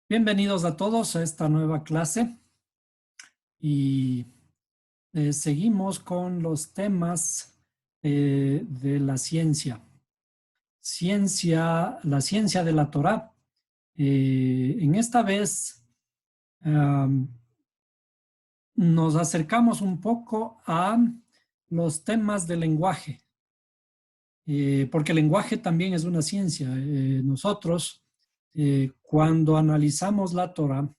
Bienvenidos a todos a esta nueva clase y seguimos con los temas de la ciencia. La ciencia de la Torá. En esta vez nos acercamos un poco a los temas del lenguaje, porque el lenguaje también es una ciencia. Nosotros, cuando analizamos la Torá,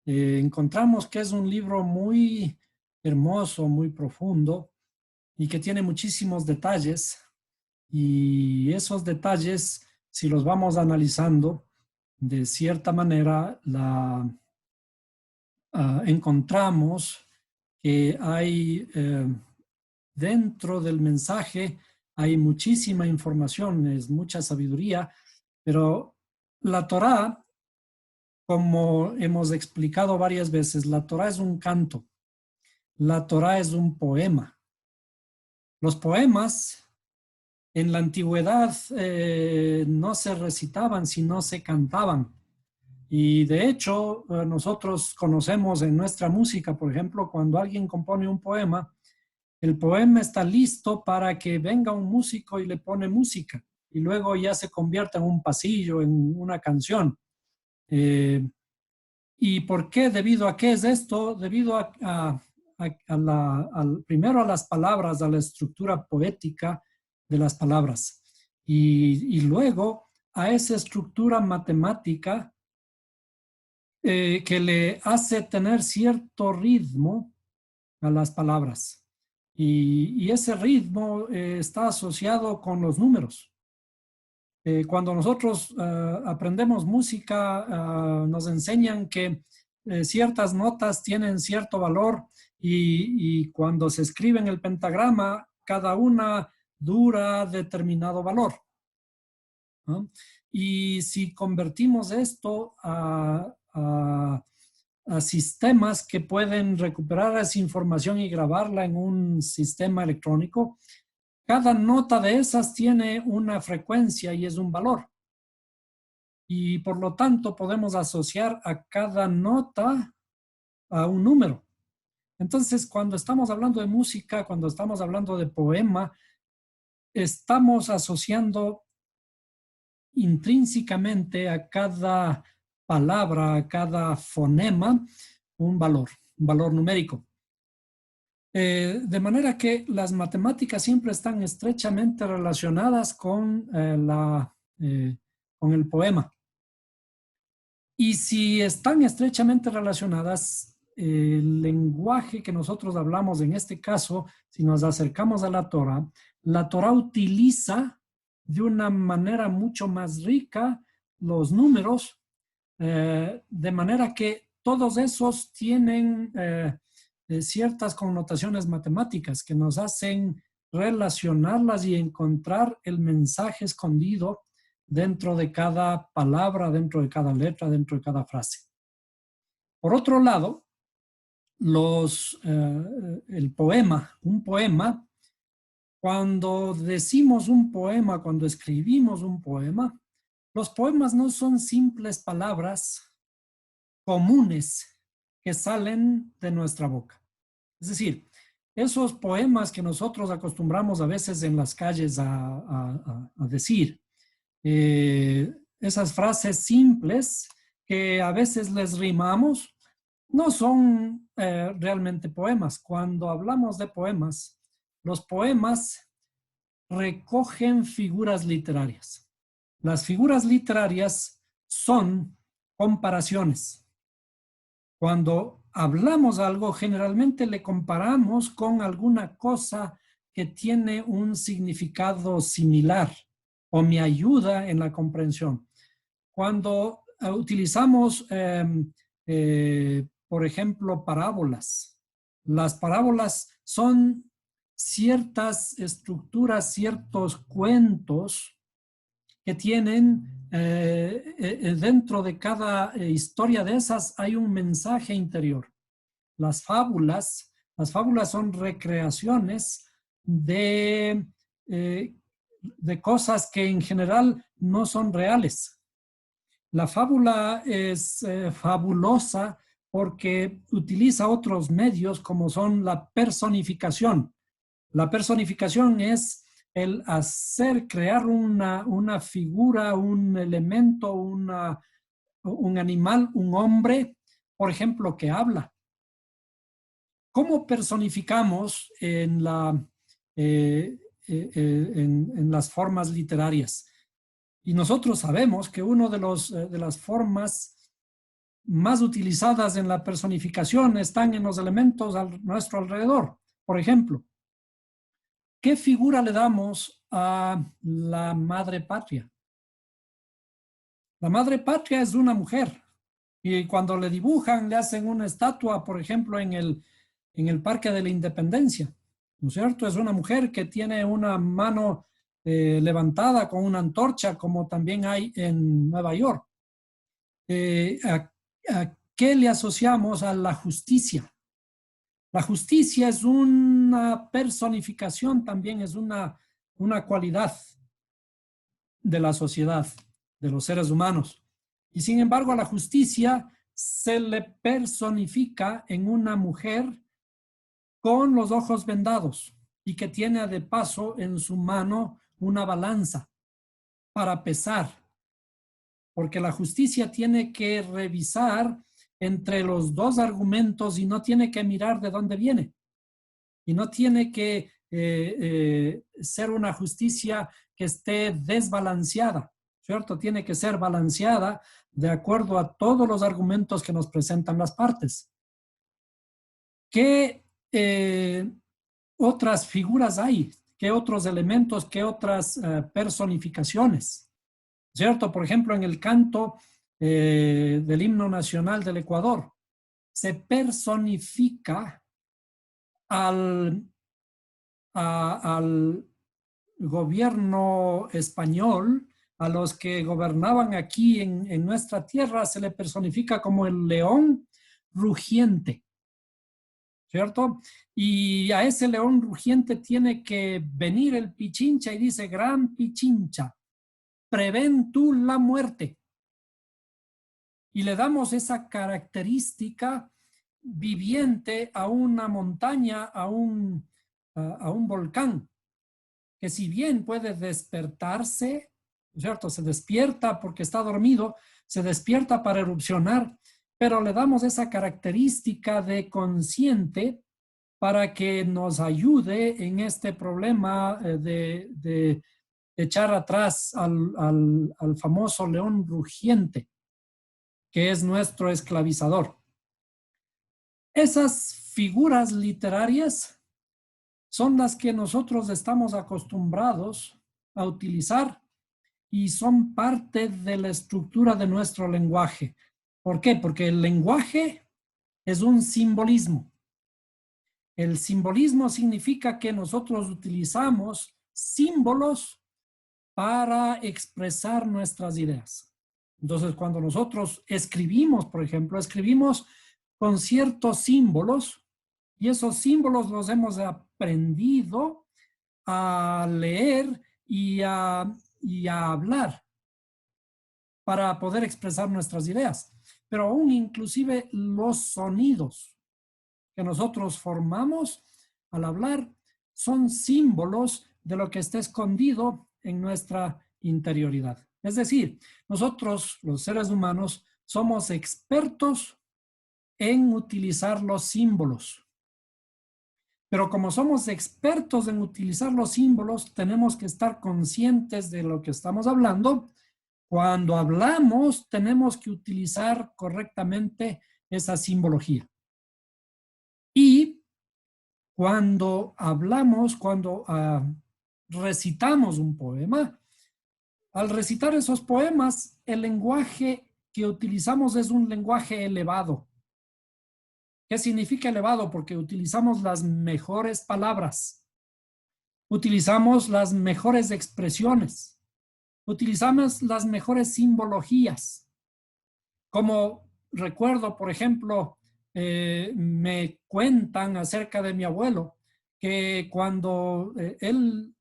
encontramos que es un libro muy hermoso, muy profundo y que tiene muchísimos detalles. Y esos detalles, si los vamos analizando, de cierta manera encontramos que hay dentro del mensaje, hay muchísima información, es mucha sabiduría, pero la Torá, como hemos explicado varias veces, la Torá es un canto, la Torá es un poema. Los poemas en la antigüedad no se recitaban, sino se cantaban. Y de hecho, nosotros conocemos en nuestra música, por ejemplo, cuando alguien compone un poema, el poema está listo para que venga un músico y le pone música. Y luego ya se convierte en un pasillo, en una canción. ¿Y por qué? ¿Debido a qué es esto? Debido primero a las palabras, a la estructura poética de las palabras. Y luego a esa estructura matemática que le hace tener cierto ritmo a las palabras. Y ese ritmo está asociado con los números. Cuando nosotros aprendemos música, nos enseñan que ciertas notas tienen cierto valor y cuando se escribe en el pentagrama, cada una dura determinado valor, ¿no? Y si convertimos esto a sistemas que pueden recuperar esa información y grabarla en un sistema electrónico, cada nota de esas tiene una frecuencia y es un valor. Y por lo tanto podemos asociar a cada nota a un número. Entonces, cuando estamos hablando de música, cuando estamos hablando de poema, estamos asociando intrínsecamente a cada palabra, a cada fonema, un valor numérico. De manera que las matemáticas siempre están estrechamente relacionadas con el poema. Y si están estrechamente relacionadas, el lenguaje que nosotros hablamos en este caso, si nos acercamos a la Torá utiliza de una manera mucho más rica los números, de manera que todos esos tienen ciertas connotaciones matemáticas que nos hacen relacionarlas y encontrar el mensaje escondido dentro de cada palabra, dentro de cada letra, dentro de cada frase. Por otro lado, un poema, cuando decimos un poema, cuando escribimos un poema, los poemas no son simples palabras comunes que salen de nuestra boca. Es decir, esos poemas que nosotros acostumbramos a veces en las calles a decir, esas frases simples que a veces les rimamos, no son realmente poemas. Cuando hablamos de poemas, los poemas recogen figuras literarias. Las figuras literarias son comparaciones. Cuando hablamos algo, generalmente le comparamos con alguna cosa que tiene un significado similar o me ayuda en la comprensión. Cuando utilizamos, por ejemplo, parábolas, las parábolas son ciertas estructuras, ciertos cuentos que tienen dentro de cada historia de esas hay un mensaje interior. Las fábulas son recreaciones de cosas que en general no son reales. La fábula es fabulosa porque utiliza otros medios como son la personificación. La personificación es el hacer, crear una figura, un elemento, un animal, un hombre, por ejemplo, que habla. ¿Cómo personificamos en las formas literarias? Y nosotros sabemos que una de las formas más utilizadas en la personificación están en los elementos a nuestro alrededor. Por ejemplo, ¿qué figura le damos a la madre patria? La madre patria es una mujer. Y cuando le dibujan, le hacen una estatua, por ejemplo, en el Parque de la Independencia, ¿no es cierto? Es una mujer que tiene una mano levantada con una antorcha, como también hay en Nueva York. Eh, a, ¿A qué le asociamos? A la justicia. La justicia es una personificación, también es una cualidad de la sociedad, de los seres humanos. Y sin embargo, a la justicia se le personifica en una mujer con los ojos vendados y que tiene de paso en su mano una balanza para pesar, porque la justicia tiene que revisar entre los dos argumentos y no tiene que mirar de dónde viene. Y no tiene que ser una justicia que esté desbalanceada, ¿cierto? Tiene que ser balanceada de acuerdo a todos los argumentos que nos presentan las partes. ¿Qué otras figuras hay? ¿Qué otros elementos? ¿Qué otras personificaciones? ¿Cierto? Por ejemplo, en el canto del himno nacional del Ecuador, se personifica al al gobierno español, a los que gobernaban aquí en nuestra tierra, se le personifica como el león rugiente, ¿cierto? Y a ese león rugiente tiene que venir el Pichincha y dice, gran Pichincha, prevén tú la muerte. Y le damos esa característica viviente a una montaña, a un volcán, que si bien puede despertarse, ¿cierto? Se despierta porque está dormido, se despierta para erupcionar, pero le damos esa característica de consciente para que nos ayude en este problema de echar atrás al famoso león rugiente, que es nuestro esclavizador. Esas figuras literarias son las que nosotros estamos acostumbrados a utilizar y son parte de la estructura de nuestro lenguaje. ¿Por qué? Porque el lenguaje es un simbolismo. El simbolismo significa que nosotros utilizamos símbolos para expresar nuestras ideas. Entonces, cuando nosotros escribimos, por ejemplo, escribimos con ciertos símbolos y esos símbolos los hemos aprendido a leer y a hablar para poder expresar nuestras ideas. Pero aún inclusive los sonidos que nosotros formamos al hablar son símbolos de lo que está escondido en nuestra interioridad. Es decir, nosotros, los seres humanos, somos expertos en utilizar los símbolos. Pero como somos expertos en utilizar los símbolos, tenemos que estar conscientes de lo que estamos hablando. Cuando hablamos, tenemos que utilizar correctamente esa simbología. Y cuando hablamos, cuando recitamos un poema, al recitar esos poemas, el lenguaje que utilizamos es un lenguaje elevado. ¿Qué significa elevado? Porque utilizamos las mejores palabras, utilizamos las mejores expresiones, utilizamos las mejores simbologías. Como recuerdo, por ejemplo, me cuentan acerca de mi abuelo, que cuando él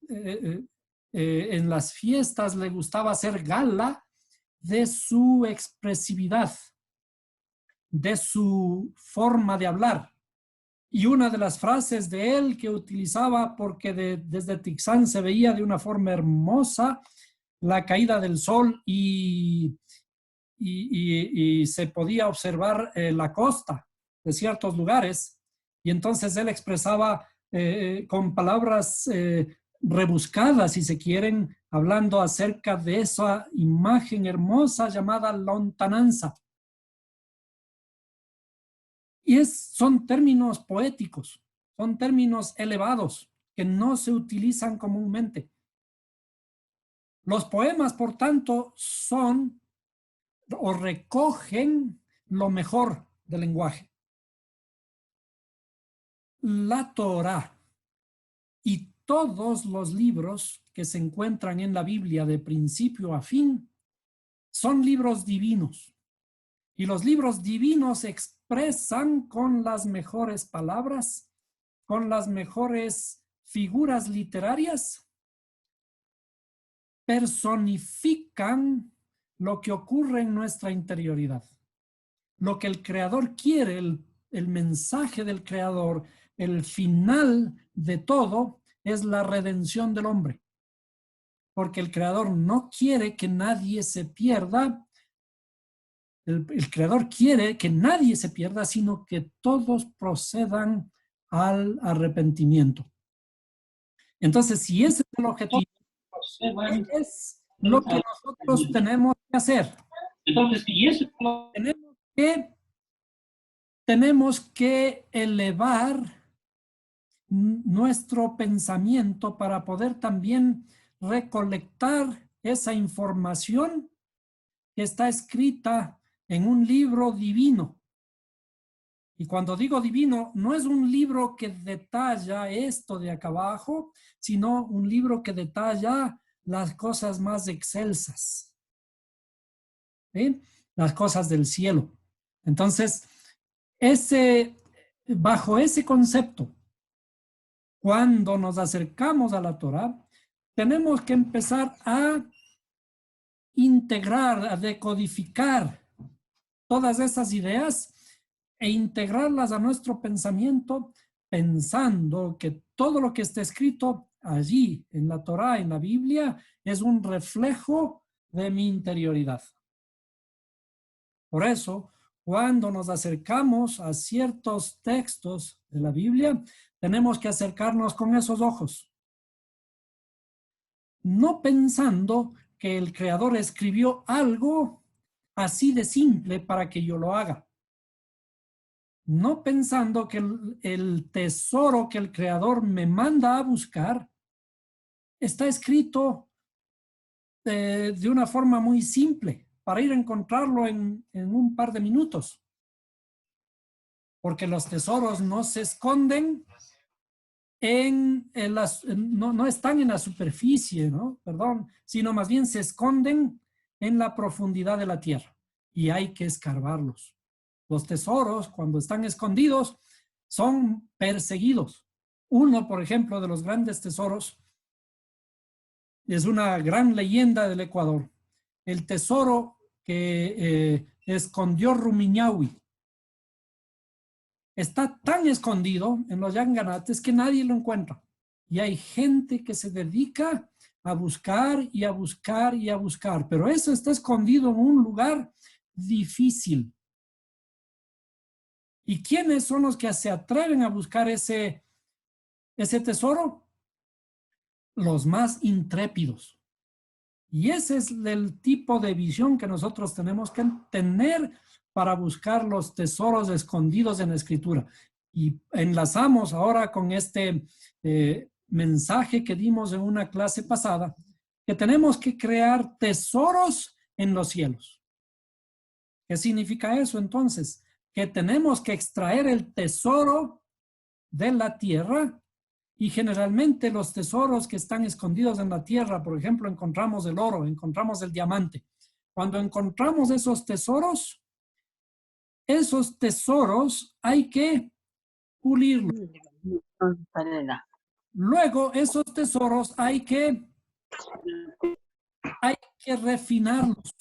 en las fiestas le gustaba hacer gala de su expresividad, de su forma de hablar. Y una de las frases de él que utilizaba, porque desde Tixán se veía de una forma hermosa la caída del sol y se podía observar la costa de ciertos lugares. Y entonces él expresaba con palabras rebuscadas, si se quieren, hablando acerca de esa imagen hermosa llamada lontananza. Y son términos poéticos, son términos elevados que no se utilizan comúnmente. Los poemas, por tanto, son o recogen lo mejor del lenguaje. La Torá y todos los libros que se encuentran en la Biblia de principio a fin son libros divinos. Y los libros divinos expresan con las mejores palabras, con las mejores figuras literarias, personifican lo que ocurre en nuestra interioridad. Lo que el Creador quiere, el mensaje del Creador, el final de todo es la redención del hombre. Porque el Creador no quiere que nadie se pierda. El Creador quiere que nadie se pierda, sino que todos procedan al arrepentimiento. Entonces, si ese es el objetivo, es lo que nosotros tenemos que hacer. Entonces, si eso tenemos que elevar nuestro pensamiento para poder también recolectar esa información que está escrita en un libro divino. Y cuando digo divino, no es un libro que detalla esto de acá abajo, sino un libro que detalla las cosas más excelsas, ¿sí? Las cosas del cielo. Entonces, bajo ese concepto, cuando nos acercamos a la Torá, tenemos que empezar a integrar, a decodificar todas esas ideas e integrarlas a nuestro pensamiento, pensando que todo lo que está escrito allí en la Torá, en la Biblia, es un reflejo de mi interioridad. Por eso, cuando nos acercamos a ciertos textos de la Biblia, tenemos que acercarnos con esos ojos. No pensando que el Creador escribió algo así de simple para que yo lo haga. No pensando que el tesoro que el Creador me manda a buscar está escrito de una forma muy simple para ir a encontrarlo en un par de minutos. Porque los tesoros no se esconden no están en la superficie, ¿no? Perdón, sino más bien se esconden en la profundidad de la tierra y hay que escarbarlos. Los tesoros, cuando están escondidos, son perseguidos. Uno, por ejemplo, de los grandes tesoros es una gran leyenda del Ecuador. El tesoro que escondió Rumiñahui. Está tan escondido en los Yanganates que nadie lo encuentra. Y hay gente que se dedica a buscar y a buscar y a buscar. Pero eso está escondido en un lugar difícil. ¿Y quiénes son los que se atreven a buscar ese tesoro? Los más intrépidos. Y ese es el tipo de visión que nosotros tenemos que tener para buscar los tesoros escondidos en la Escritura. Y enlazamos ahora con este mensaje que dimos en una clase pasada, que tenemos que crear tesoros en los cielos. ¿Qué significa eso entonces? Que tenemos que extraer el tesoro de la tierra y generalmente los tesoros que están escondidos en la tierra, por ejemplo, encontramos el oro, encontramos el diamante. Cuando encontramos esos tesoros hay que pulirlos. Luego, esos tesoros hay que refinarlos.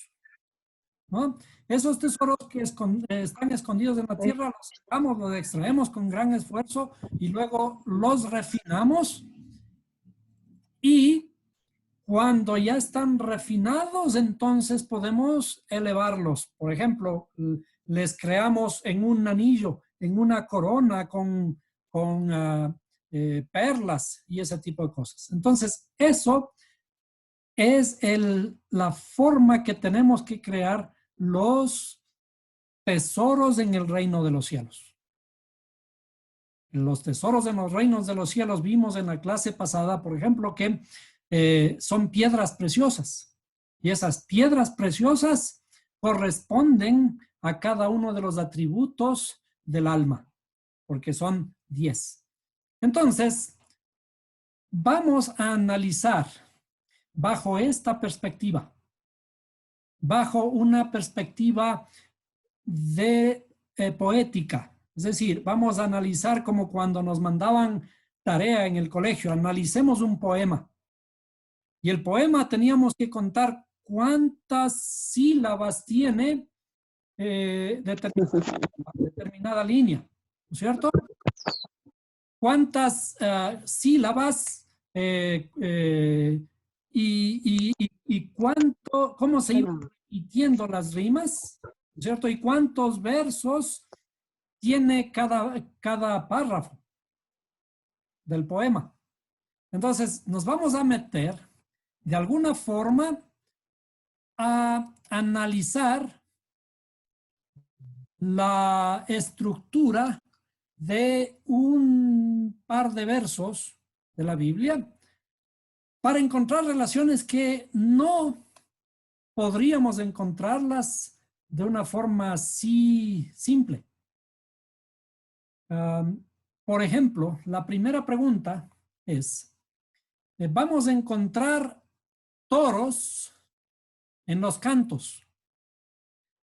¿no? Esos tesoros que están escondidos en la tierra, los sacamos, los extraemos con gran esfuerzo y luego los refinamos y cuando ya están refinados, entonces podemos elevarlos. Por ejemplo, les creamos en un anillo, en una corona con perlas y ese tipo de cosas. Entonces, eso es la forma que tenemos que crear los tesoros en el reino de los cielos. Los tesoros en los reinos de los cielos vimos en la clase pasada, por ejemplo, que son piedras preciosas. Y esas piedras preciosas corresponden a cada uno de los atributos del alma, porque son 10. Entonces, vamos a analizar bajo esta perspectiva, bajo una perspectiva de poética. Es decir, vamos a analizar como cuando nos mandaban tarea en el colegio, analicemos un poema. Y el poema teníamos que contar cuántas sílabas tiene determinada línea, ¿no es cierto? ¿Cuántas sílabas y cuánto, cómo se iban repitiendo las rimas, ¿no es cierto? Y cuántos versos tiene cada párrafo del poema. Entonces, nos vamos a meter de alguna forma a analizar la estructura de un par de versos de la Biblia para encontrar relaciones que no podríamos encontrarlas de una forma así simple. Por ejemplo, la primera pregunta es, vamos a encontrar toros en los cantos.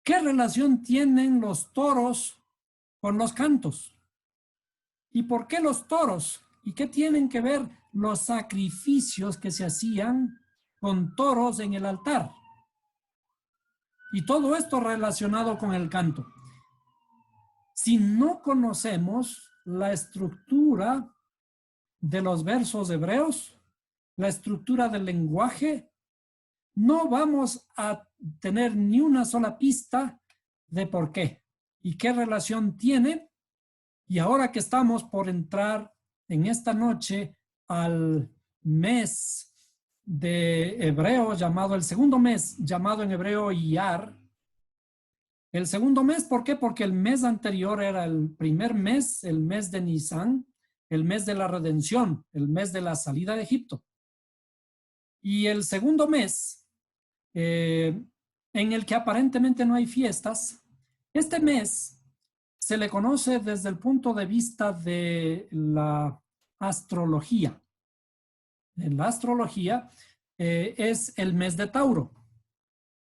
¿Qué relación tienen los toros con los cantos? ¿Y por qué los toros? ¿Y qué tienen que ver los sacrificios que se hacían con toros en el altar? Y todo esto relacionado con el canto. Si no conocemos la estructura de los versos hebreos, la estructura del lenguaje, no vamos a tener ni una sola pista de por qué y qué relación tiene. Y ahora que estamos por entrar en esta noche al mes de hebreo llamado, el segundo mes llamado en hebreo Iyar. El segundo mes, ¿por qué? Porque el mes anterior era el primer mes, el mes de Nisan, el mes de la redención, el mes de la salida de Egipto. Y el segundo mes, en el que aparentemente no hay fiestas, este mes se le conoce desde el punto de vista de la astrología. En la astrología es el mes de Tauro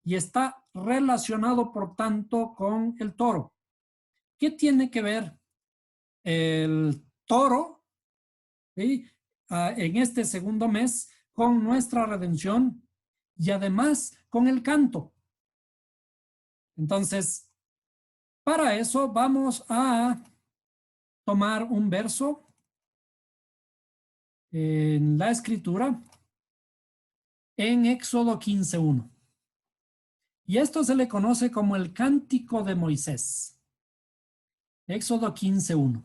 y está relacionado, por tanto, con el toro. ¿Qué tiene que ver el toro, ¿sí? En este segundo mes con nuestra redención y además con el canto? Entonces, para eso vamos a tomar un verso en la escritura en Éxodo 15:1. Y esto se le conoce como el Cántico de Moisés. Éxodo 15:1.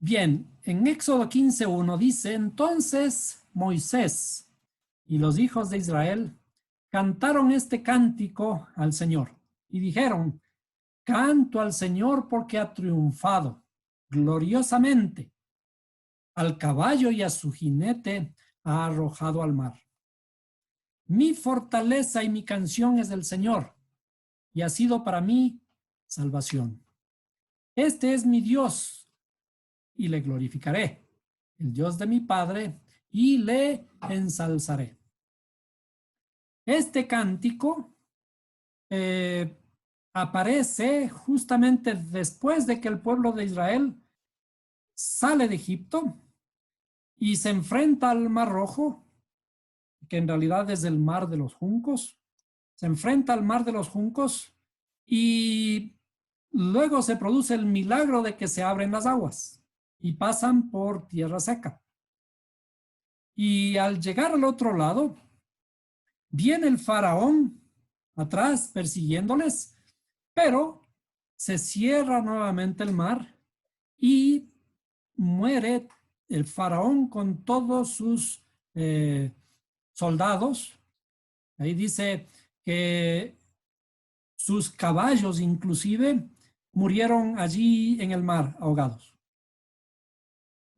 Bien, en Éxodo 15:1 dice, entonces Moisés y los hijos de Israel cantaron este cántico al Señor y dijeron, canto al Señor porque ha triunfado gloriosamente. Al caballo y a su jinete ha arrojado al mar. Mi fortaleza y mi canción es del Señor y ha sido para mí salvación. Este es mi Dios y le glorificaré, el Dios de mi Padre, y le ensalzaré. Este cántico aparece justamente después de que el pueblo de Israel sale de Egipto y se enfrenta al Mar Rojo, que en realidad es el Mar de los Juncos. Se enfrenta al Mar de los Juncos y luego se produce el milagro de que se abren las aguas y pasan por tierra seca. Y al llegar al otro lado, viene el faraón atrás persiguiéndoles, pero se cierra nuevamente el mar y muere el faraón con todos sus soldados. Ahí dice que sus caballos inclusive murieron allí en el mar ahogados.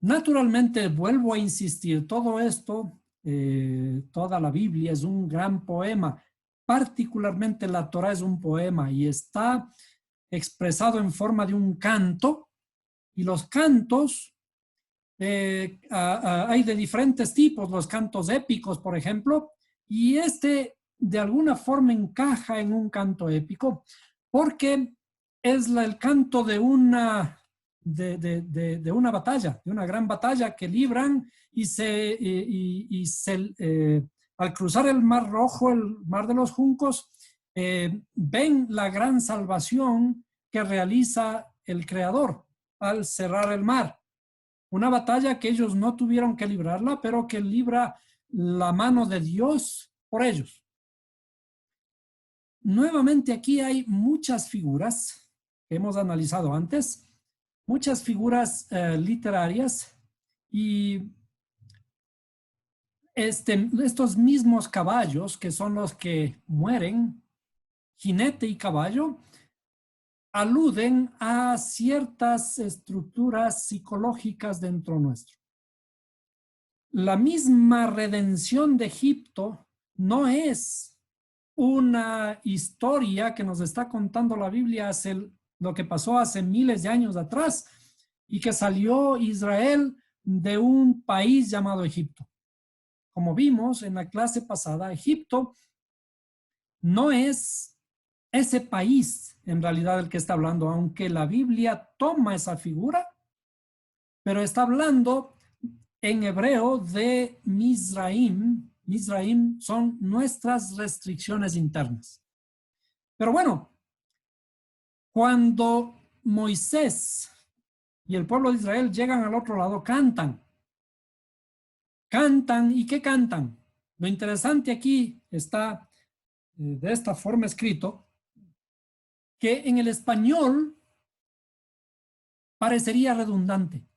Naturalmente, vuelvo a insistir, todo esto, toda la Biblia es un gran poema, particularmente la Torá es un poema y está expresado en forma de un canto, y los cantos hay de diferentes tipos, los cantos épicos, por ejemplo, y este de alguna forma encaja en un canto épico, porque es el canto de una una batalla, de una gran batalla que libran al cruzar el Mar Rojo, el Mar de los Juncos, ven la gran salvación que realiza el Creador al cerrar el mar. Una batalla que ellos no tuvieron que librarla, pero que libra la mano de Dios por ellos. Nuevamente aquí hay muchas figuras que hemos analizado antes, muchas figuras literarias, y estos mismos caballos, que son los que mueren, jinete y caballo, aluden a ciertas estructuras psicológicas dentro nuestro. La misma redención de Egipto no es una historia que nos está contando la Biblia lo que pasó hace miles de años atrás y que salió Israel de un país llamado Egipto. Como vimos en la clase pasada, Egipto no es ese país en realidad el que está hablando, aunque la Biblia toma esa figura, pero está hablando en hebreo de Mizraim. Mizraim son nuestras restricciones internas. Pero bueno, cuando Moisés y el pueblo de Israel llegan al otro lado, cantan. Cantan, ¿y qué cantan? Lo interesante aquí está de esta forma escrito, que en el español parecería redundante.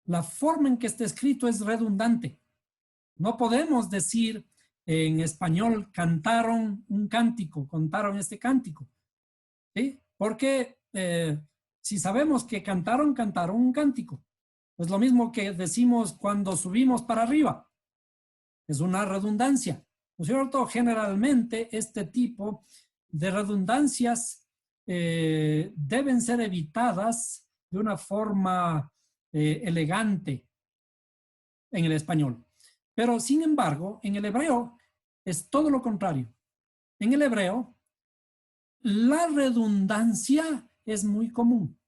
La forma en que está escrito es redundante. No podemos decir en español cantaron un cántico, contaron este cántico, ¿sí? Porque si sabemos que cantaron un cántico, es lo mismo que decimos cuando subimos para arriba. Es una redundancia, ¿no es cierto? Generalmente este tipo de redundancias deben ser evitadas de una forma elegante en el español. Pero sin embargo, en el hebreo es todo lo contrario. En el hebreo, la redundancia es muy común.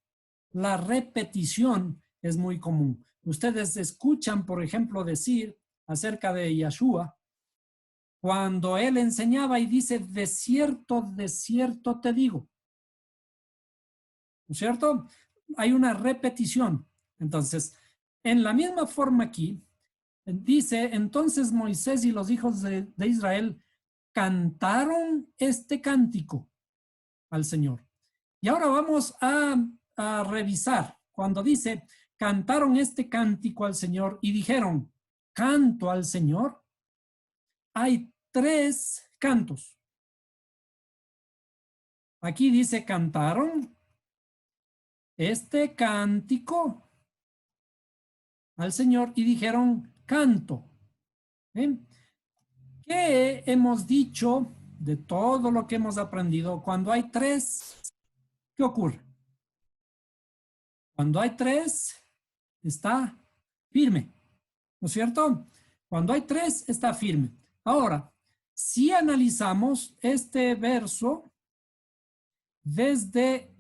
La repetición es muy común. Ustedes escuchan, por ejemplo, decir acerca de Yeshua, cuando él enseñaba y dice, de cierto te digo. ¿No es cierto? Hay una repetición. Entonces, en la misma forma aquí, dice, entonces Moisés y los hijos de Israel cantaron este cántico al Señor. Y ahora vamos a revisar. Cuando dice, cantaron este cántico al Señor y dijeron, canto al Señor, hay 3 cantos. Aquí dice, cantaron este cántico al Señor y dijeron, canto. ¿Eh? ¿Qué hemos dicho de todo lo que hemos aprendido? Cuando hay 3, ¿qué ocurre? Cuando hay 3, está firme, ¿no es cierto? Cuando hay 3, está firme. Ahora, si analizamos este verso desde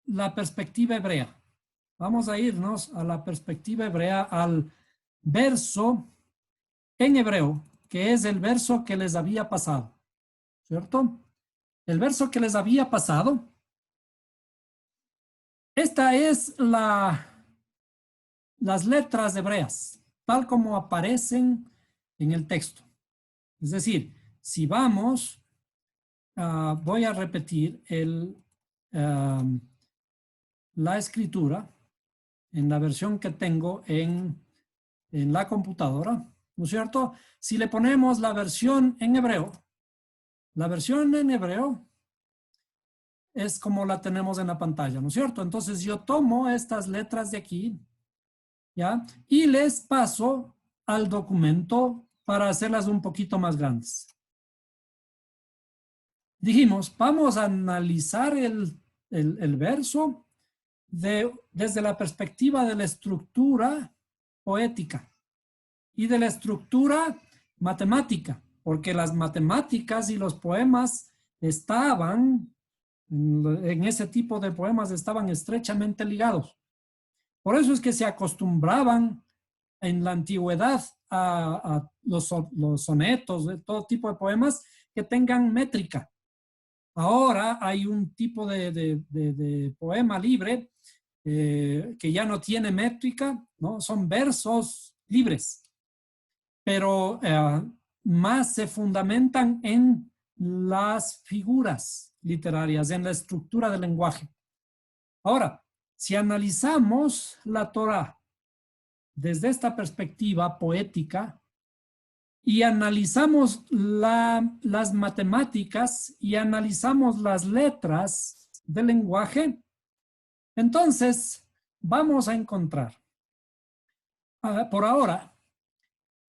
la perspectiva hebrea, vamos a irnos a la perspectiva hebrea, al verso en hebreo, que es el verso que les había pasado, ¿cierto? El verso que les había pasado. Esta es las letras hebreas, tal como aparecen en el texto. Es decir, si vamos, voy a repetir la escritura en la versión que tengo en la computadora, ¿no es cierto? Si le ponemos la versión en hebreo es como la tenemos en la pantalla, ¿no es cierto? Entonces yo tomo estas letras de aquí, ¿ya? Y les paso al documento para hacerlas un poquito más grandes. Dijimos, vamos a analizar el verso desde la perspectiva de la estructura poética y de la estructura matemática, porque las matemáticas y los poemas estaban, en ese tipo de poemas estaban estrechamente ligados. Por eso es que se acostumbraban en la antigüedad a los sonetos, de todo tipo de poemas que tengan métrica. Ahora hay un tipo de poema libre que ya no tiene métrica, ¿no? Son versos libres, pero más se fundamentan en las figuras literarias, en la estructura del lenguaje. Ahora, si analizamos la Torá desde esta perspectiva poética y analizamos las matemáticas y analizamos las letras del lenguaje, entonces vamos a encontrar, por ahora,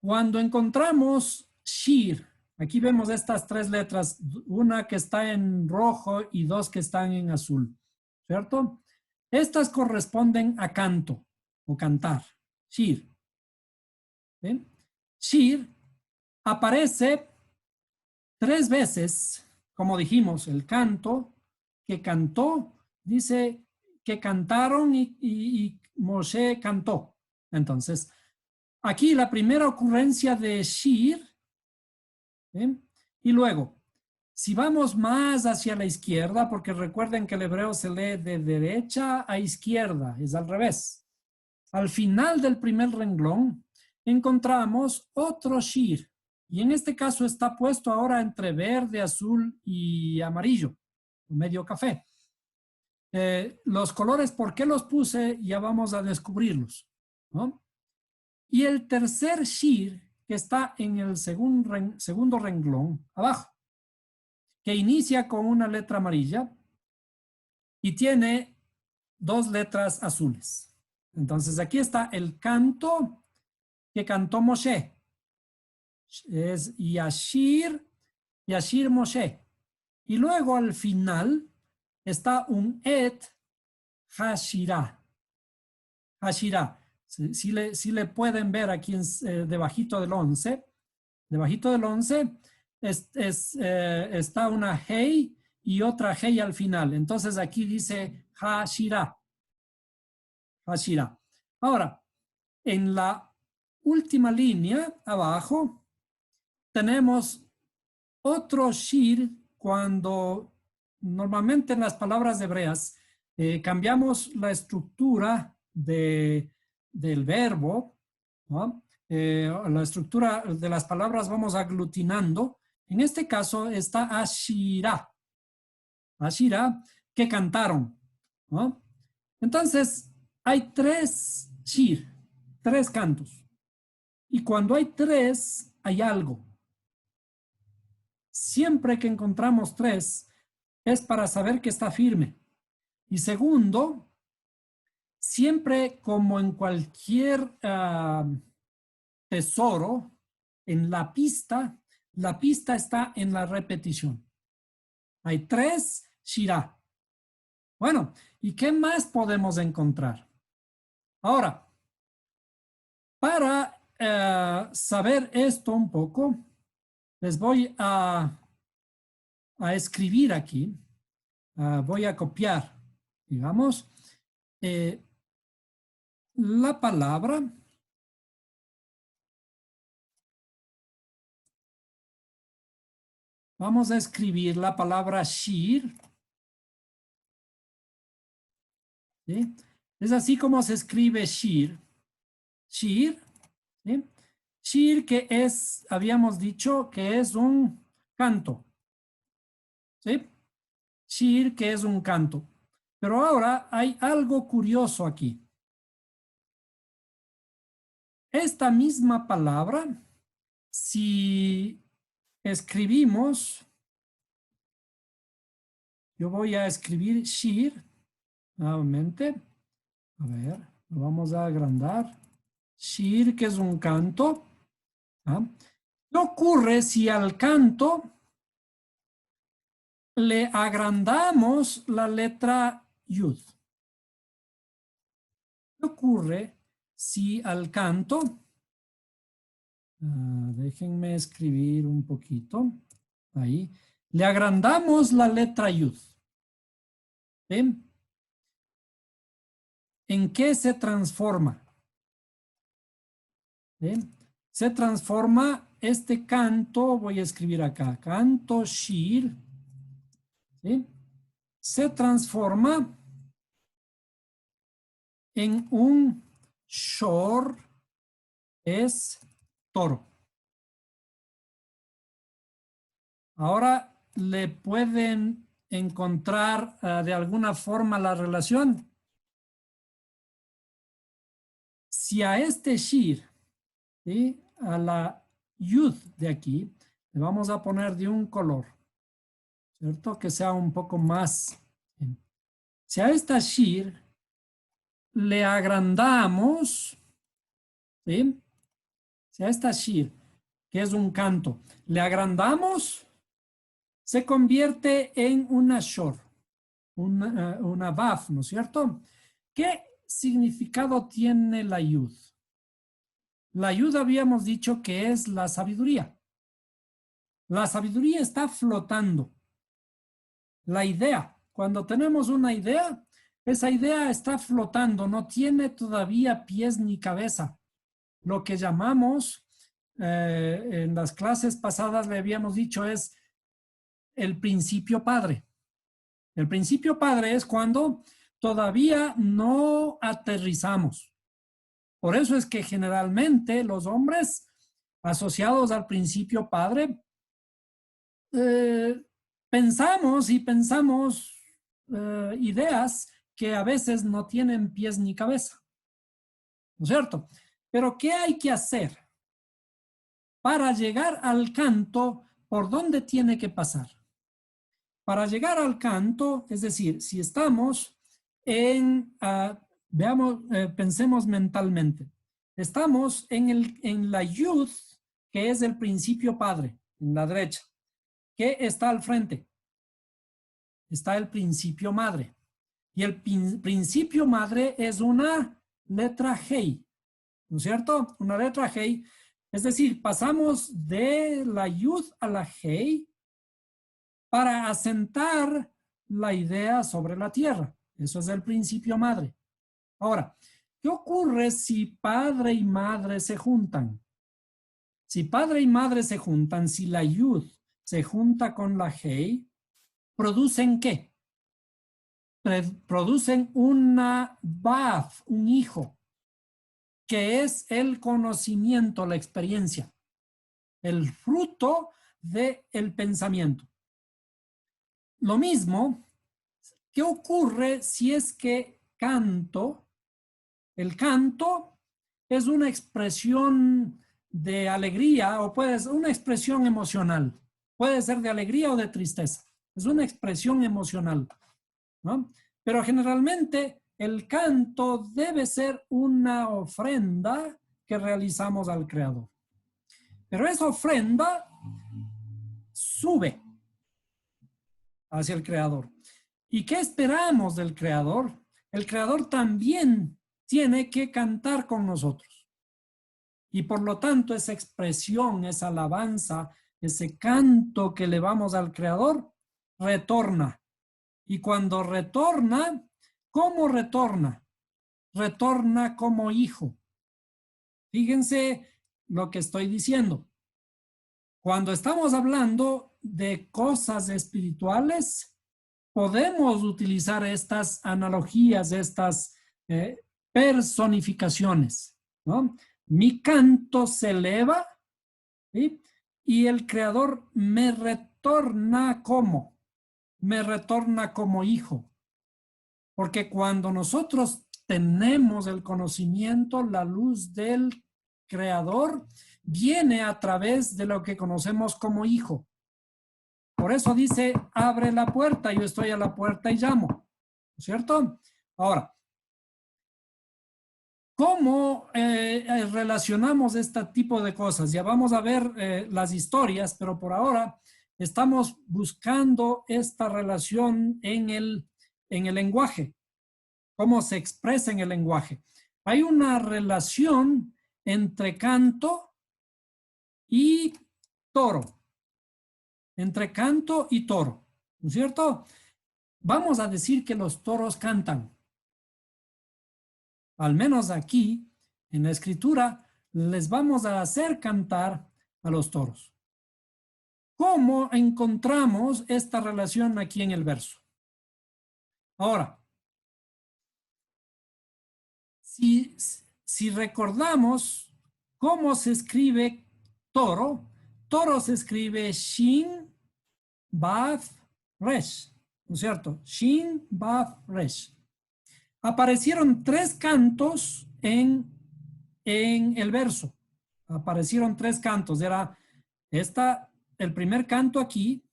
cuando encontramos Shir, aquí vemos estas tres letras, una que está en rojo y dos que están en azul, ¿cierto? Estas corresponden a canto o cantar, Shir. ¿Sí? Shir aparece tres veces, como dijimos, el canto, que cantó, dice que cantaron y Moshe cantó. Entonces, aquí la primera ocurrencia de Shir, ¿sí? Y luego, si vamos más hacia la izquierda, porque recuerden que el hebreo se lee de derecha a izquierda, es al revés. Al final del primer renglón encontramos otro Shir, y en este caso está puesto ahora entre verde, azul y amarillo, medio café. Los colores, ¿por qué los puse? Ya vamos a descubrirlos, ¿no? Y el tercer Shir, que está en el segundo renglón, abajo, que inicia con una letra amarilla y tiene dos letras azules. Entonces aquí está el canto que cantó Moshe. Es Yashir Moshe. Y luego al final está un Et Hashirah. Hashirah. Si le pueden ver aquí debajito del 11. Debajito del 11 está una Hei y otra Hei al final. Entonces aquí dice Hashirah. Hashirah. Ahora, en la última línea abajo tenemos otro shir cuando normalmente en las palabras hebreas cambiamos la estructura del verbo, ¿no? La estructura de las palabras vamos aglutinando. En este caso está Ashira. Ashira, que cantaron, ¿no? Entonces, hay tres shir, tres cantos. Y cuando hay tres, hay algo. Siempre que encontramos tres, es para saber que está firme. Y segundo, siempre como en cualquier tesoro, en la pista está en la repetición. Hay tres Shirah. Bueno, ¿y qué más podemos encontrar? Ahora, para saber esto un poco, les voy a escribir aquí. Voy a copiar, digamos, la palabra Vamos a escribir la palabra shir. ¿Sí? Es así como se escribe shir. Shir. ¿Sí? Shir, que es, habíamos dicho que es un canto. ¿Sí? Shir, que es un canto. Pero ahora hay algo curioso aquí. Esta misma palabra, si escribimos, yo voy a escribir shir nuevamente. A ver, lo vamos a agrandar. Shir, que es un canto. ¿Ah? ¿Qué ocurre si al canto le agrandamos la letra yud? ¿Qué ocurre si al canto, déjenme escribir un poquito, ahí, le agrandamos la letra yud? ¿Ven? ¿En qué se transforma? ¿Ven? Se transforma este canto, voy a escribir acá, canto shir, ¿sí? Se transforma en un shor, es toro. Ahora le pueden encontrar de alguna forma la relación. Si a este shir, ¿sí?, a la yud de aquí, le vamos a poner de un color, ¿cierto? Que sea un poco más. Si a esta shir le agrandamos, ¿sí? Si a esta shir, que es un canto, le agrandamos, se convierte en una shor, una baf, ¿no es cierto? ¿Qué significado tiene la yud? La yud habíamos dicho que es la sabiduría. La sabiduría está flotando. La idea, cuando tenemos una idea, esa idea está flotando, no tiene todavía pies ni cabeza. Lo que llamamos, en las clases pasadas le habíamos dicho, es el principio padre. El principio padre es cuando todavía no aterrizamos. Por eso es que generalmente los hombres asociados al principio padre, eh, pensamos y pensamos ideas que a veces no tienen pies ni cabeza, ¿no es cierto? Pero ¿qué hay que hacer para llegar al canto? ¿Por dónde tiene que pasar? Para llegar al canto, es decir, si estamos veamos, pensemos mentalmente, estamos en la yud, que es el principio padre, en la derecha. ¿Qué está al frente? Está el principio madre. Y el principio madre es una letra Hei, ¿no es cierto? Una letra Hei. Es decir, pasamos de la yud a la Hei para asentar la idea sobre la tierra. Eso es el principio madre. Ahora, ¿qué ocurre si padre y madre se juntan? Si padre y madre se juntan, si la yud se junta con la hei, ¿producen qué? Producen una baf, un hijo, que es el conocimiento, la experiencia, el fruto del pensamiento. Lo mismo, ¿qué ocurre si es que el canto es una expresión de alegría o puede ser una expresión emocional? Puede ser de alegría o de tristeza. Es una expresión emocional, ¿no? Pero generalmente el canto debe ser una ofrenda que realizamos al Creador. Pero esa ofrenda sube hacia el Creador. ¿Y qué esperamos del Creador? El Creador también tiene que cantar con nosotros. Y por lo tanto, esa expresión, esa alabanza, ese canto que le vamos al Creador, retorna. Y cuando retorna, ¿cómo retorna? Retorna como hijo. Fíjense lo que estoy diciendo. Cuando estamos hablando de cosas espirituales, podemos utilizar estas analogías, estas personificaciones, ¿no? Mi canto se eleva, ¿sí? Y el Creador me retorna como, me retorna como hijo. Porque cuando nosotros tenemos el conocimiento, la luz del Creador viene a través de lo que conocemos como hijo. Por eso dice, abre la puerta, yo estoy a la puerta y llamo, ¿cierto? Ahora, ¿cómo relacionamos este tipo de cosas? Ya vamos a ver las historias, pero por ahora estamos buscando esta relación en el lenguaje, cómo se expresa en el lenguaje. Hay una relación entre canto y toro, entre canto y toro, ¿no es cierto? Vamos a decir que los toros cantan. Al menos aquí, en la escritura, les vamos a hacer cantar a los toros. ¿Cómo encontramos esta relación aquí en el verso? Ahora, si recordamos cómo se escribe toro, toro se escribe Shin, Baf, Resh, ¿no es cierto? Shin, Baf, Resh. Aparecieron 3 cantos en el verso. Aparecieron 3 cantos. Era el primer canto aquí,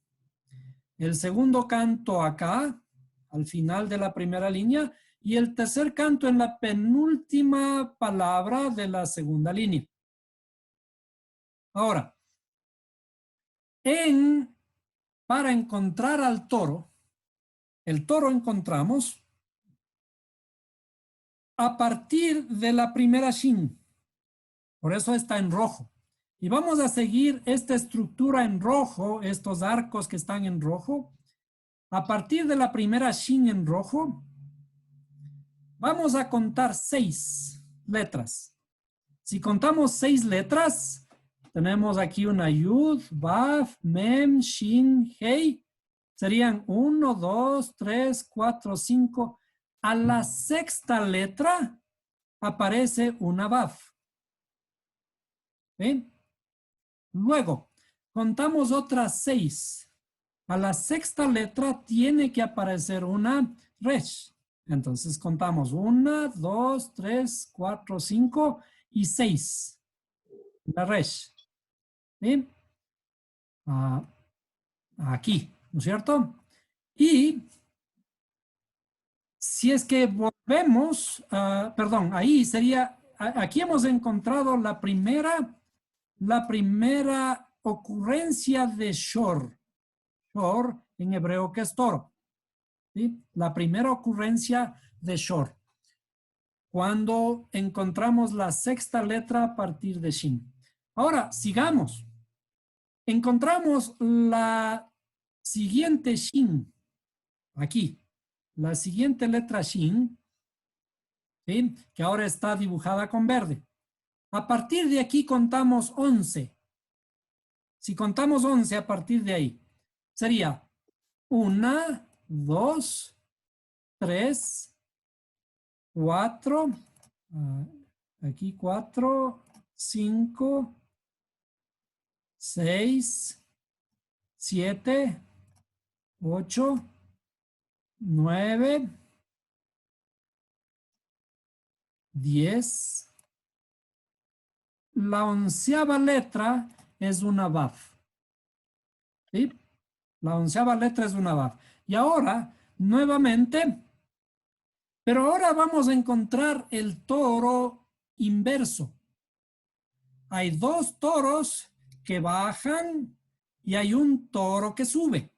el segundo canto acá, al final de la primera línea, y el tercer canto en la penúltima palabra de la segunda línea. Ahora, para encontrar al toro, el toro encontramos a partir de la primera shin. Por eso está en rojo. Y vamos a seguir esta estructura en rojo, estos arcos que están en rojo. A partir de la primera shin en rojo, vamos a contar 6 letras. Si contamos 6 letras, tenemos aquí una yud, baf, mem, shin, hei. Serían 1, 2, 3, 4, 5. A la 6ª letra aparece una baf. ¿Ven? Luego, contamos otras 6. A la 6ª letra tiene que aparecer una resh. Entonces contamos 1, 2, 3, 4, 5 y 6. La resh. ¿Sí? Aquí, ¿no es cierto? Y si es que volvemos, perdón, ahí sería, aquí hemos encontrado la primera ocurrencia de shor. Shor en hebreo que es toro. ¿Sí? La primera ocurrencia de shor. Cuando encontramos la 6ª letra a partir de shin. Ahora, sigamos. Encontramos la siguiente shin. Aquí. La siguiente letra shin. ¿Sí? Que ahora está dibujada con verde. A partir de aquí contamos 11. Si contamos 11 a partir de ahí, sería 1, 2, 3, 4, aquí 4, 5, 6, 7, 8, 9, 10. La 11ª letra es una baf. ¿Sí? La 11ª letra es una baf. Y ahora, nuevamente, pero ahora vamos a encontrar el toro inverso. Hay 2 toros que bajan y hay un toro que sube.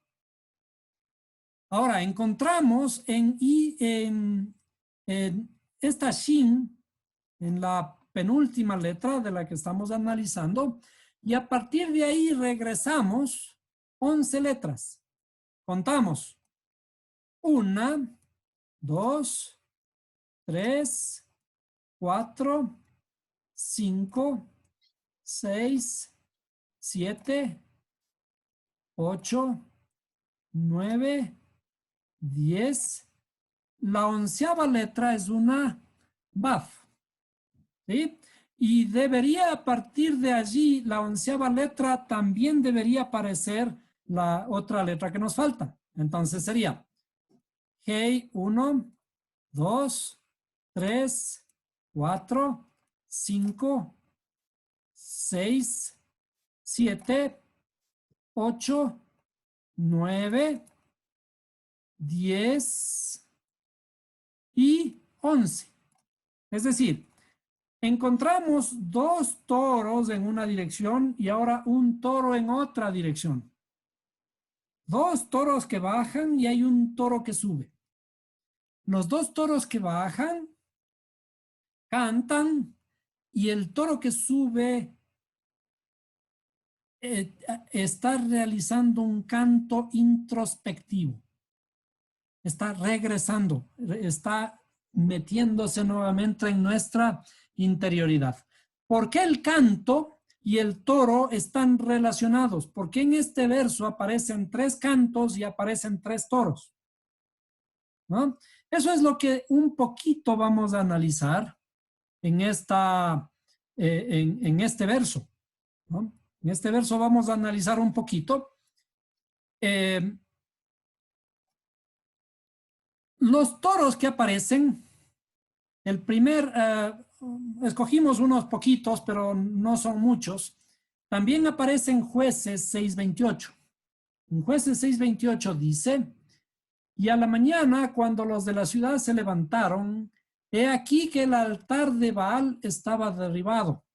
Ahora encontramos en esta shin, en la penúltima letra de la que estamos analizando, y a partir de ahí regresamos 11 letras. Contamos 1, 2, 3, 4, 5, 6, 7, 8, 9, 10. La 11ª letra es una Baf, ¿sí? Y debería, a partir de allí, la 11ª letra también debería aparecer la otra letra que nos falta. Entonces sería Hey, 1, 2, 3, 4, 5, 6, 7, 8, 9, 10 y 11. Es decir, encontramos 2 toros en una dirección y ahora un toro en otra dirección. 2 toros que bajan y hay un toro que sube. Los 2 toros que bajan cantan y el toro que sube está realizando un canto introspectivo. Está regresando, está metiéndose nuevamente en nuestra interioridad. ¿Por qué el canto y el toro están relacionados? Porque en este verso aparecen 3 cantos y aparecen 3 toros, ¿no? Eso es lo que un poquito vamos a analizar en este verso, ¿no? En este verso vamos a analizar un poquito. Los toros que aparecen, el primer, escogimos unos poquitos, pero no son muchos. También aparecen Jueces 6:28. En Jueces 6:28 dice, y a la mañana, cuando los de la ciudad se levantaron, he aquí que el altar de Baal estaba derribado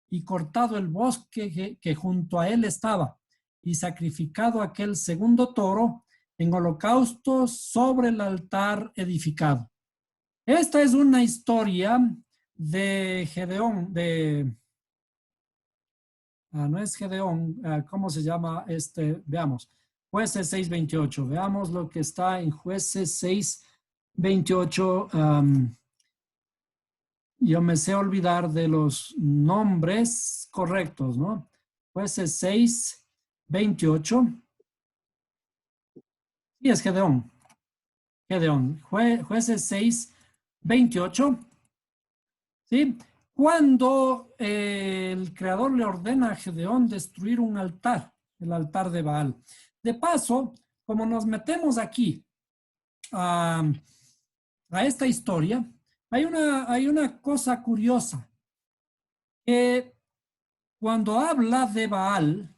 y cortado el bosque que junto a él estaba, y sacrificado aquel segundo toro en holocausto sobre el altar edificado. Esta es una historia de Gedeón, no es Gedeón, ¿cómo se llama? Veamos, Jueces 6:28. Veamos lo que está en Jueces 6:28. Yo me sé olvidar de los nombres correctos, ¿no? Jueces 6:28. Sí, es Gedeón. Gedeón. Jueces 6:28. ¿Sí? Cuando el Creador le ordena a Gedeón destruir un altar, el altar de Baal. De paso, como nos metemos aquí a esta historia, hay una cosa curiosa. Cuando habla de Baal,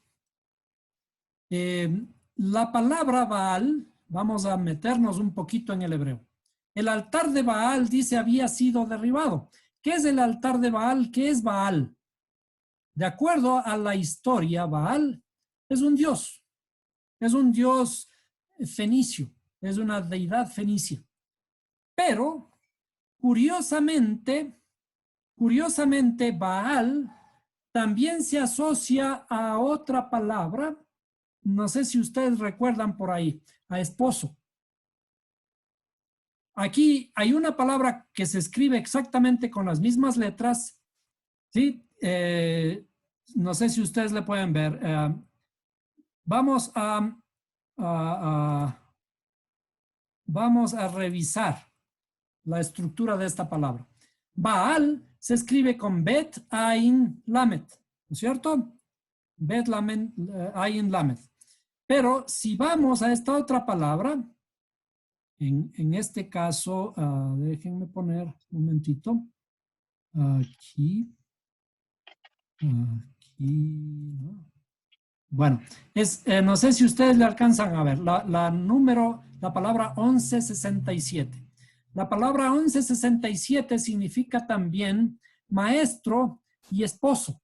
la palabra Baal, vamos a meternos un poquito en el hebreo. El altar de Baal, dice, había sido derribado. ¿Qué es el altar de Baal? ¿Qué es Baal? De acuerdo a la historia, Baal es un dios fenicio, es una deidad fenicia. Pero, curiosamente, Baal también se asocia a otra palabra, no sé si ustedes recuerdan por ahí, a esposo. Aquí hay una palabra que se escribe exactamente con las mismas letras, ¿sí? No sé si ustedes le pueden ver. Vamos vamos a revisar la estructura de esta palabra. Baal se escribe con Bet, Ain, Lamet, ¿no es cierto? Bet, Lamet, Ain, Lamet. Pero si vamos a esta otra palabra, en este caso, déjenme poner un momentito, aquí, ¿no? Bueno, no sé si ustedes le alcanzan a ver, la palabra 1167. La palabra 1167 significa también maestro y esposo.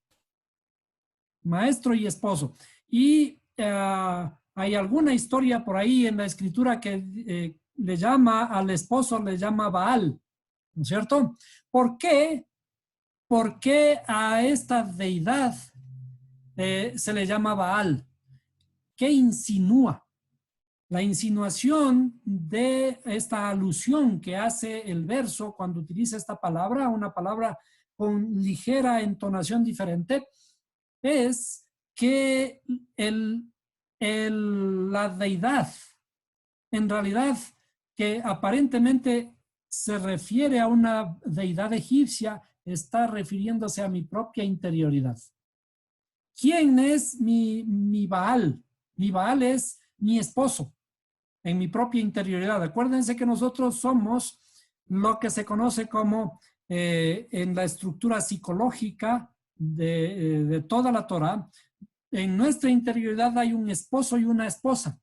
Maestro y esposo. Y hay alguna historia por ahí en la escritura que le llama al esposo, le llama Baal, ¿no es cierto? ¿Por qué? ¿Por qué a esta deidad se le llama Baal? ¿Qué insinúa? La insinuación de esta alusión que hace el verso cuando utiliza esta palabra, una palabra con ligera entonación diferente, es que la deidad, en realidad, que aparentemente se refiere a una deidad egipcia, está refiriéndose a mi propia interioridad. ¿Quién es mi Baal? Mi Baal es mi esposo en mi propia interioridad. Acuérdense que nosotros somos lo que se conoce como en la estructura psicológica de toda la Torah. En nuestra interioridad hay un esposo y una esposa,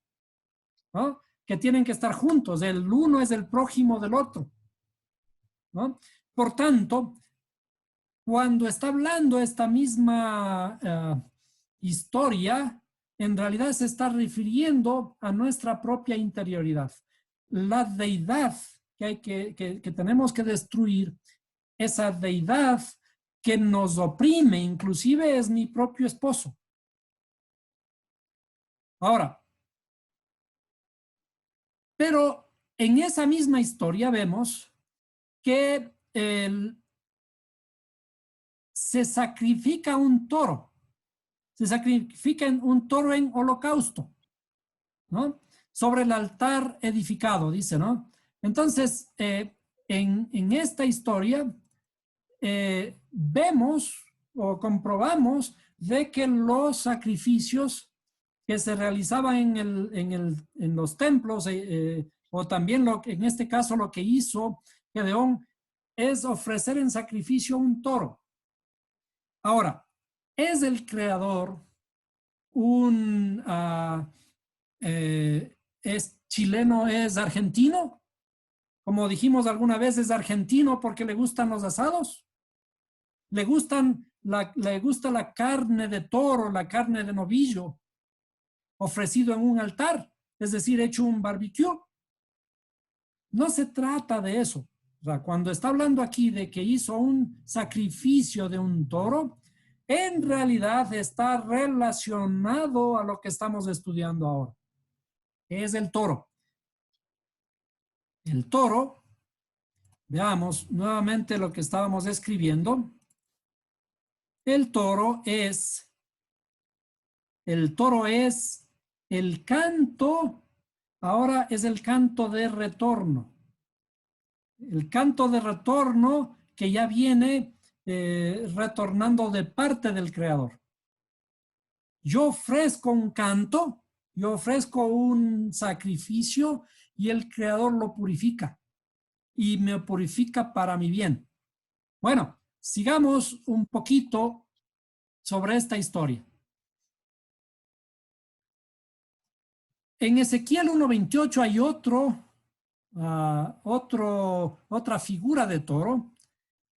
¿no? Que tienen que estar juntos. El uno es el prójimo del otro, ¿no? Por tanto, cuando está hablando esta misma historia, en realidad se está refiriendo a nuestra propia interioridad. La deidad que tenemos que destruir, esa deidad que nos oprime, inclusive es mi propio esposo. Ahora, pero en esa misma historia vemos que se sacrifica un toro. Se sacrifica un toro en holocausto, ¿no? Sobre el altar edificado, dice, ¿no? Entonces, en esta historia vemos o comprobamos de que los sacrificios que se realizaban en los templos, o también en este caso lo que hizo Gedeón, es ofrecer en sacrificio un toro. Ahora, ¿es el creador es chileno, es argentino? Como dijimos alguna vez, es argentino porque le gustan los asados. Le gusta la carne de toro, la carne de novillo, ofrecido en un altar, es decir, hecho un barbecue. No se trata de eso. O sea, cuando está hablando aquí de que hizo un sacrificio de un toro, en realidad está relacionado a lo que estamos estudiando ahora, que es el toro. El toro, veamos nuevamente lo que estábamos escribiendo. El toro es el canto, ahora es el canto de retorno. El canto de retorno que ya viene retornando de parte del Creador. Yo ofrezco un canto, yo ofrezco un sacrificio y el Creador lo purifica y me purifica para mi bien. Bueno, sigamos un poquito sobre esta historia. En Ezequiel 1:28 hay otra figura de toro.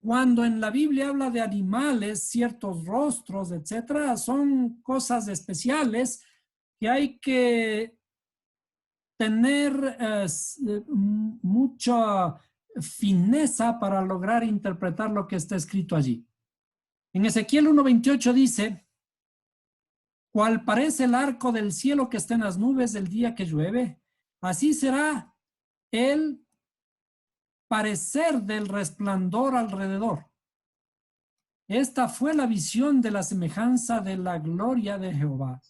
Cuando en la Biblia habla de animales, ciertos rostros, etcétera, son cosas especiales que hay que tener mucha fineza para lograr interpretar lo que está escrito allí. En Ezequiel 1:28 dice: cual parece el arco del cielo que está en las nubes el día que llueve, así será el parecer del resplandor alrededor. Esta fue la visión de la semejanza de la gloria de Jehová.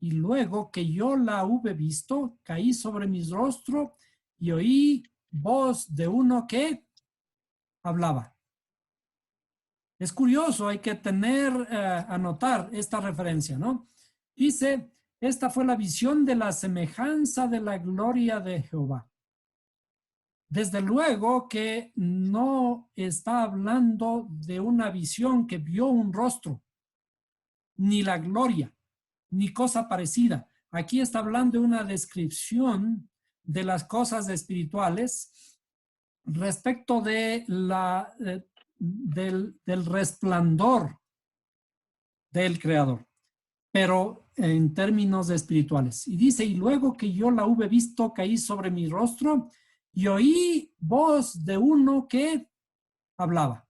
Y luego que yo la hube visto, caí sobre mi rostro y oí voz de uno que hablaba. Es curioso, hay que anotar esta referencia, ¿no? Dice, esta fue la visión de la semejanza de la gloria de Jehová. Desde luego que no está hablando de una visión que vio un rostro, ni la gloria, ni cosa parecida. Aquí está hablando de una descripción de las cosas espirituales respecto de del resplandor del Creador, pero en términos espirituales. Y dice, y luego que yo la hube visto, caí sobre mi rostro y oí voz de uno que hablaba.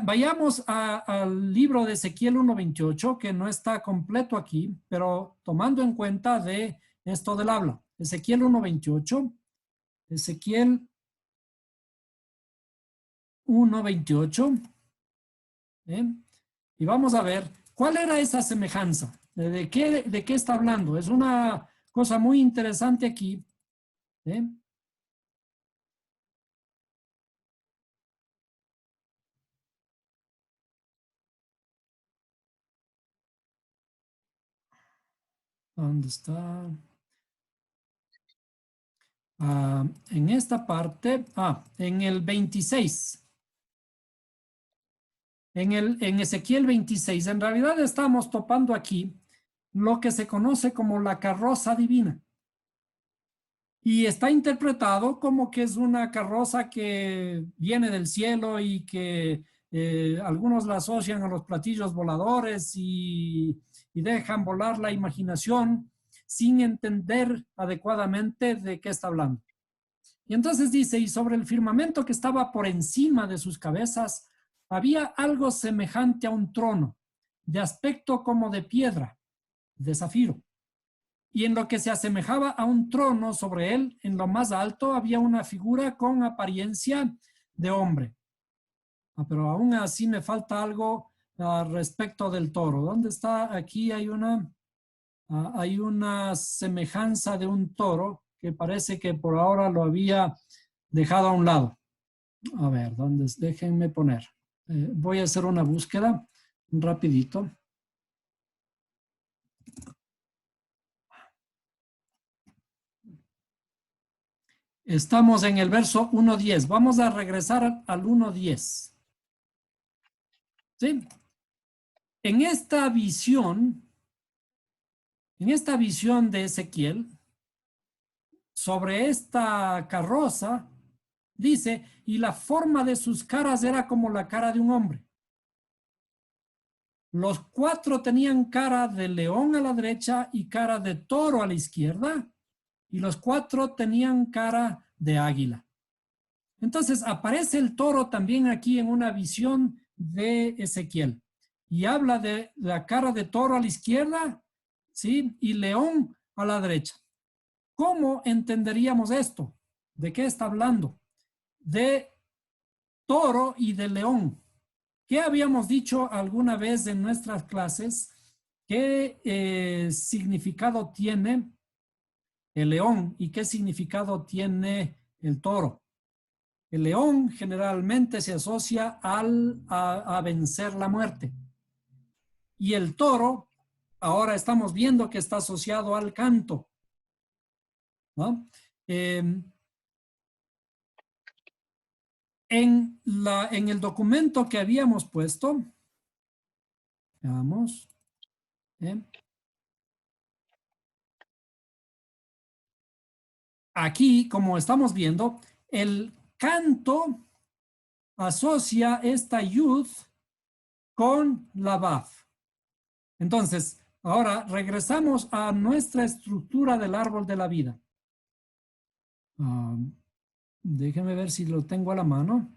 Vayamos al libro de Ezequiel 1:28, que no está completo aquí, pero tomando en cuenta de esto del habla. Ezequiel 1:28, Ezequiel 1:28 ¿eh? Y vamos a ver cuál era esa semejanza. ¿De qué está hablando? Es una cosa muy interesante aquí. ¿Eh? ¿Dónde está? En esta parte, en el 26. En Ezequiel 26, en realidad estamos topando aquí lo que se conoce como la carroza divina. Y está interpretado como que es una carroza que viene del cielo y que algunos la asocian a los platillos voladores y dejan volar la imaginación sin entender adecuadamente de qué está hablando. Y entonces dice, y sobre el firmamento que estaba por encima de sus cabezas, había algo semejante a un trono, de aspecto como de piedra, de zafiro. Y en lo que se asemejaba a un trono sobre él, en lo más alto, había una figura con apariencia de hombre. Pero aún así me falta algo respecto del toro. ¿Dónde está? Aquí hay una semejanza de un toro que parece que por ahora lo había dejado a un lado. A ver, ¿dónde? Déjenme poner. Voy a hacer una búsqueda rapidito. Estamos en el verso 1.10. Vamos a regresar al 1.10. ¿Sí? En esta visión, de Ezequiel, sobre esta carroza, dice, y la forma de sus caras era como la cara de un hombre. Los cuatro tenían cara de león a la derecha y cara de toro a la izquierda, y los cuatro tenían cara de águila. Entonces aparece el toro también aquí en una visión de Ezequiel y habla de la cara de toro a la izquierda, ¿sí? Y león a la derecha. ¿Cómo entenderíamos esto? ¿De qué está hablando? De toro y de león. ¿Qué habíamos dicho alguna vez en nuestras clases? ¿Qué significado tiene el león y qué significado tiene el toro? El león generalmente se asocia a vencer la muerte. Y el toro, ahora estamos viendo que está asociado al canto, ¿no? En el documento que habíamos puesto, veamos, aquí, como estamos viendo, el canto asocia esta yud con la vav. Entonces, ahora regresamos a nuestra estructura del árbol de la vida. Déjenme ver si lo tengo a la mano.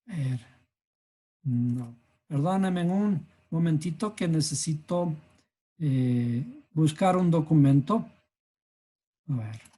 A ver. No. Perdónenme un momentito que necesito buscar un documento. A ver.